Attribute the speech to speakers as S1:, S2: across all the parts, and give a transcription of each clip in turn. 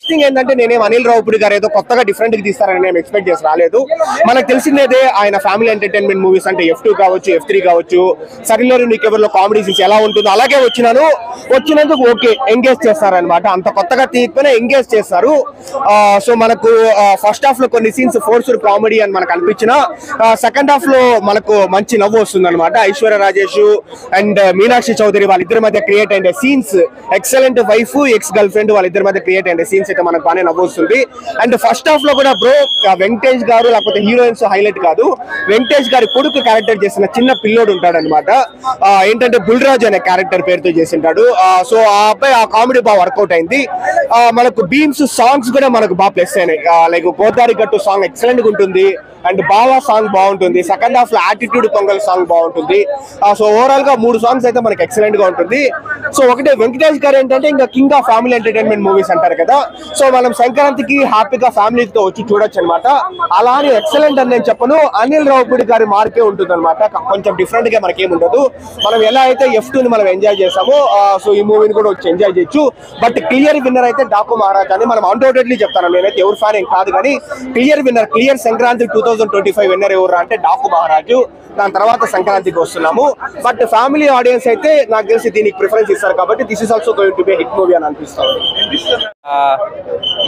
S1: Thing ఏంటంటే నేనేం అనిల్ రావుపూడి గారు ఏదో కొత్తగా డిఫరెంట్ గా తీస్తారని నేను ఎక్స్పెక్ట్ చేసి రాలేదు. మనకు తెలిసిందేదే ఆయన ఫ్యామిలీ ఎంటర్టైన్మెంట్ మూవీస్ అంటే F2 కావచ్చు, F3 కావచ్చు, సరిలేరు నీకెవరిలో కామెడీ సీన్స్ ఎలా ఉంటుందో అలాగే వచ్చినందుకు ఓకే ఎంగేజ్ చేస్తారనమాట. అంత కొత్తగా తీయకపోయినా ఎంగేజ్ చేస్తారు. సో మనకు ఫస్ట్ హాఫ్ లో కొన్ని సీన్స్ ఫోర్స్డ్ కామెడీ అని మనకు అనిపించిన, సెకండ్ హాఫ్ లో మనకు మంచి నవ్వు వస్తుంది అనమాట. ఐశ్వర్య రాజేష్ అండ్ మీనాక్షి చౌదరి వాళ్ళిద్దరి మధ్య క్రియేట్ అయిన scenes, excellent wife ex girl friend వాళ్ళిద్దరి మధ్య క్రియేట్ అయిన సీన్స్ అయితే మనకు బాగానే నవ్వు వస్తుంది. అండ్ ఫస్ట్ హాఫ్ లో కూడా బ్రో వెంకటేష్ గారు లేకపోతే హీరోయిన్స్ హైలైట్ కాదు, వెంకటేష్ గారి కొడుకు క్యారెక్టర్ చేసిన చిన్న పిల్లోడు ఉంటాడు అనమాట. ఏంటంటే బుల్రాజ్ అనే క్యారెక్టర్ పేరుతో చేసింటాడు. సో ఆ అబ్బాయి ఆ కామెడీ బాగా వర్కౌట్ అయింది. మనకు బీమ్స్ సాంగ్స్ కూడా మనకు బాగా ప్లస్ అయినాయి. లైక్ గోదావరి గట్టు సాంగ్ ఎక్సలెంట్ గా ఉంటుంది అండ్ బావా సాంగ్ బాగుంటుంది. సెకండ్ హాఫ్ లో యాటిట్యూడ్ పొంగల్ సాంగ్ బాగుంటుంది. సో ఓవరాల్ గా 3 సాంగ్స్ అయితే మనకి ఎక్సలెంట్ గా ఉంటుంది. సో ఒకటే వెంకటేష్ గారు ఏంటంటే ఇంకా king of family entertainment movies అంటారు కదా, సో మనం సంక్రాంతికి హ్యాపీగా ఫ్యామిలీతో వచ్చి చూడొచ్చు అనమాట. అలా అని ఎక్సలెంట్ అని నేను చెప్పను, అనిల్ రావుపూడి గారి మార్కే ఉంటుంది అనమాట. కొంచెం డిఫరెంట్ గా మనకేం ఉండదు. మనం ఎలా అయితే F2 ని మనం ఎంజాయ్ చేసామో సో ఈ మూవీని కూడా వచ్చి ఎంజాయ్ చేయొచ్చు. బట్ క్లియర్ విన్నర్ అయితే డాకు మహారాజ్ అని మనం అన్డౌటెడ్లీ చెప్తాను. నేనైతే ఎవరు ఫ్యాన్ ఏం కాదు, కానీ clear winner, clear Sankranti 2025 winner ఎవరు అంటే డాకు మహారాజు. దాని తర్వాత సంక్రాంతికి వస్తున్నాము. బట్ ఫ్యామిలీ ఆడియన్స్ అయితే నాకు తెలిసి దీనికి ప్రిఫరెన్స్ ఇస్తారు కాబట్టి this is also going to be hit movie అని అనిపిస్తుంది.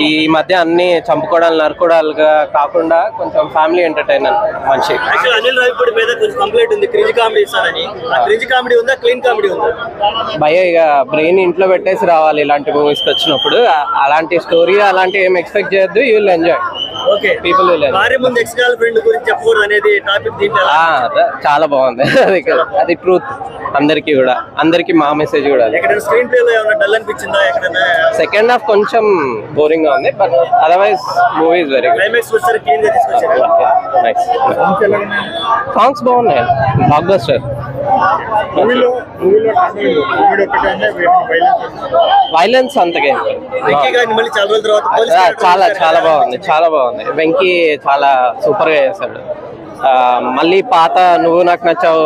S2: ఈ మధ్య అన్ని చంపుకోవడాలు నరుకోవడాలుగా కాకుండా కొంచెం ఫ్యామిలీ ఎంటర్టైనర్ మంచి.
S3: అనిల్ రావిపూడి మీద కొంచెం కంప్లైంట్ ఉంది, క్రింజ్ కామెడీ ఇస్తారని. క్రింజ్ కామెడీ ఉందా, క్లీన్ కామెడీ ఉందా?
S2: భయ ఇక బ్రెయిన్ ఇంట్లో పెట్టేసి రావాలి ఇలాంటి మూవీస్కి వచ్చినప్పుడు. అలాంటి స్టోరీ అలాంటి ఏం ఎక్స్పెక్ట్ చేయొద్దు, you will enjoy.
S3: Okay,
S2: people will enjoy.
S3: భార్య ముందు ఎక్స్ గర్ల్ ఫ్రెండ్ గురించి చెప్పకూడదు అనేది టాపిక్ దీంట్లో
S2: చాలా బాగుంది. అది ట్రూత్, అందరికి కూడా, అందరికి మా మెసేజ్ కూడా.
S3: ఎక్కడైనా స్క్రీన్ ప్లే లో ఏమైనా డల్ అనిపించిందా? ఎక్కడైనా
S2: సెకండ్ హాఫ్ కొంచెం బోరింగ్ గా ఉంది, but otherwise movie is very good.
S3: Climax వచ్చేసరికి క్లీన్ గా తీసుకొచ్చారు.
S2: సాంగ్స్ బాగున్నాయి, బ్లాక్ బస్టర్. వైలెన్స్ అంతగా
S3: మళ్ళీ చాలా రోజుల తర్వాత
S2: చాలా బాగుంది, చాలా బాగుంది. వెంకీ చాలా సూపర్ గా చేశాడు. మళ్ళీ పాత నువ్వు నాకు నచ్చావు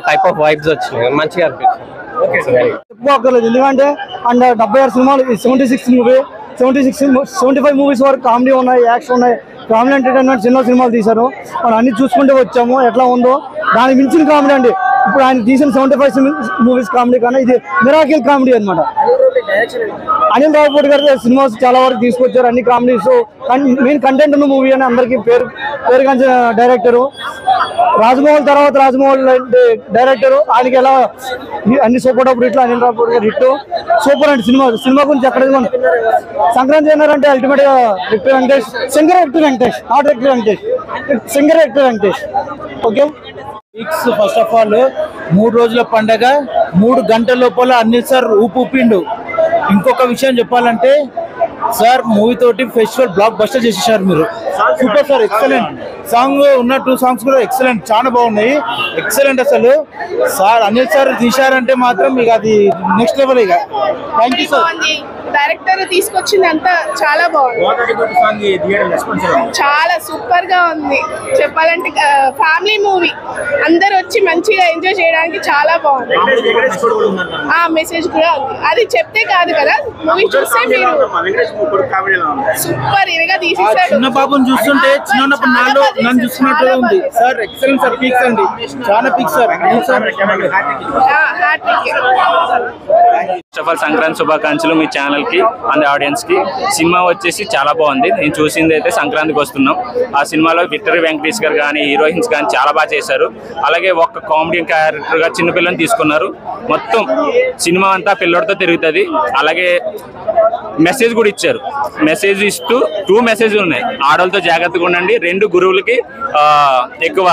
S2: టైప్ ఆఫ్ వైబ్స్ వచ్చినాయి, మంచిగా అనిపించింది.
S4: చెప్పుకోకర్లేదు, ఎందుకంటే అండ్ 76 సినిమాలు, 76 మూవీ, 75 మూవీస్ వరకు కామెడీ ఉన్నాయి, యాక్షన్ ఉన్నాయి, ఫ్యామిలీ ఎంటర్టైన్మెంట్ చిన్న సినిమాలు తీశారు. మనం అన్ని చూసుకుంటూ వచ్చాము ఎట్లా ఉందో. దానికి మించిన కామెడీ అండి ఇప్పుడు ఆయన తీసిన 75 మూవీస్ కామెడీ కన్నా ఇది మిరాకిల్ కామెడీ అనమాట. అనిల్ రావుపూడి గారు సినిమాస్ చాలా వరకు తీసుకొచ్చారు, అన్ని కామెడీస్. మెయిన్ కంటెంట్ ఉన్న మూవీ అని అందరికీ పేరుగాంచిన డైరెక్టరు. రాజమౌళి తర్వాత రాజమౌళి డైరెక్టరు, ఆయనకి ఎలా అన్ని సూపర్ డబ్బులు ఇట్లా అనిల్ రావుపూడి గారు హిట్ సూపర్ అండి. సినిమా గురించి ఎక్కడ సంక్రాంతి అన్నారంటే అల్టిమేట్ గా Richter Venkatesh, singer Richter Venkatesh, not Richter Venkatesh, singer Richter Venkatesh. Okay,
S5: first of all 3 రోజుల పండగ, 3 గంటల లోపల అన్ని సార్ ఊపిండు. ఇంకొక విషయం చెప్పాలంటే సార్ మూవీ తోటి ఫెస్టివల్ బ్లాక్ బస్టర్ చేసేసారు మీరు. సూపర్ సార్, ఎక్సలెంట్ సాంగ్ ఉన్న 2 సాంగ్స్ కూడా ఎక్సలెంట్, చాలా బాగున్నాయి, ఎక్సలెంట్. అసలు సార్ అనిల్ సార్ తీశారంటే మాత్రం ఇక అది నెక్స్ట్ లెవెల్. ఇక థ్యాంక్ యూ సార్.
S6: డైరెక్టర్ తీసుకొచ్చిందంతా చాలా బాగుంది, చాలా సూపర్ గా ఉంది. చెప్పాలంటే ఫ్యామిలీ మూవీ, అందరు వచ్చి మంచిగా ఎంజాయ్ చేయడానికి చాలా బాగుంది. ఆ మెసేజ్ కూడా ఉంది, అది చెప్తే కాదు కదా, మూవీ చూస్తే మీరు సూపర్ ఇదిగా తీసేసాడు.
S5: చిన్న బాబుని చూస్తుంటే చిన్నప్పుడు నాలో నన్ను చూస్తున్నట్టు ఉంది సార్. ఎక్సలెంట్ సార్, పీక్స్ అండి, చాలా peaks sir.
S7: First of all Sankranti శుభాకాంక్షలు మీ ఛానల్ కి అండ్ ఆడియన్స్ కి. సినిమా వచ్చేసి చాలా బాగుంది. నేను చూసింది అయితే సంక్రాంతికి వస్తున్నాం. ఆ సినిమాలో విక్టరీ వెంకటేష్ గారు కానీ హీరోయిన్స్ కానీ చాలా బాగా చేశారు. అలాగే ఒక కామెడీ క్యారెక్టర్ గా చిన్నపిల్లని తీసుకున్నారు. మొత్తం సినిమా అంతా పిల్లడితో తిరుగుతుంది. అలాగే మెసేజ్ కూడా ఇచ్చారు. మెసేజ్ ఇస్తూ 2 మెసేజ్లు ఉన్నాయి. ఆడవాళ్ళతో జాగ్రత్తగా ఉండండి, 2 గురువులకి ఎక్కువ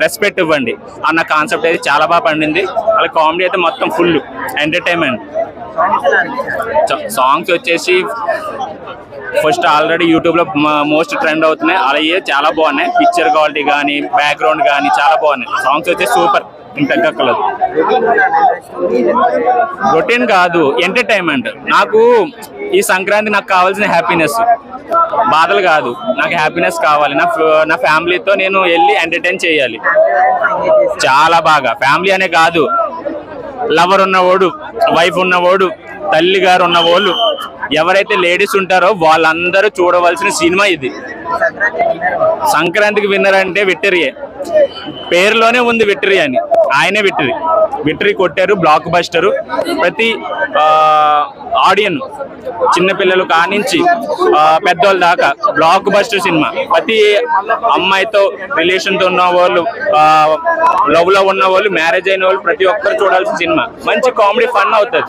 S7: రెస్పెక్ట్ ఇవ్వండి అన్న కాన్సెప్ట్ అయితే చాలా బాగా పండింది. అలాగే కామెడీ అయితే మొత్తం ఫుల్ ఎంటర్టైన్మెంట్. సాంగ్స్ వచ్చేసి ఫస్ట్ ఆల్రెడీ యూట్యూబ్ లో మోస్ట్ ట్రెండ్ అవుతున్నాయి, అలాగే చాలా బాగున్నాయి. పిక్చర్ క్వాలిటీ కానీ బ్యాక్గ్రౌండ్ కానీ చాలా బాగున్నాయి. సాంగ్స్ వచ్చేసి సూపర్, తగ్గక్కలేదు. రొటీన్ కాదు, ఎంటర్టైన్మెంట్. నాకు ఈ సంక్రాంతి నాకు కావాల్సిన హ్యాపీనెస్, బాధలు కాదు, నాకు హ్యాపీనెస్ కావాలి. నా ఫ్యామిలీతో నేను వెళ్ళి ఎంటర్టైన్ చేయాలి చాలా బాగా. ఫ్యామిలీ అనే కాదు, లవర్ ఉన్నవాడు, వైఫ్ ఉన్నవాడు, తల్లి గారు ఉన్న వాళ్ళు ఎవరైతే లేడీస్ ఉంటారో వాళ్ళందరూ చూడవలసిన సినిమా ఇది. సంక్రాంతికి విన్నర్ అంటే విక్టరీయే, పేరులోనే ఉంది విక్టరీ అని. ఆయనే విక్టరీ కొట్టారు. Block buster. ప్రతి ఆడియన్ చిన్నపిల్లలు కానించి పెద్దోళ్ళ దాకా బ్లాక్ బస్టర్ సినిమా. ప్రతి అమ్మాయితో రిలేషన్తో ఉన్న వాళ్ళు, లవ్ లో ఉన్న వాళ్ళు, మ్యారేజ్ అయిన వాళ్ళు ప్రతి ఒక్కరు చూడాల్సిన సినిమా. మంచి కామెడీ ఫన్ అవుతుంది.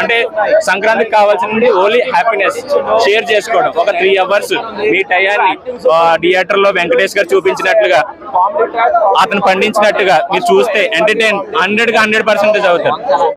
S7: అంటే సంక్రాంతికి కావాల్సింది ఓన్లీ హ్యాపీనెస్ షేర్ చేసుకోవడం. ఒక 3 hours మీ టయాన్ని థియేటర్ లో వెంకటేష్ గారు చూపించినట్లుగా, అతను పండించినట్టుగా మీరు చూస్తే ఎంటర్టైన్ 100% అవుతారు.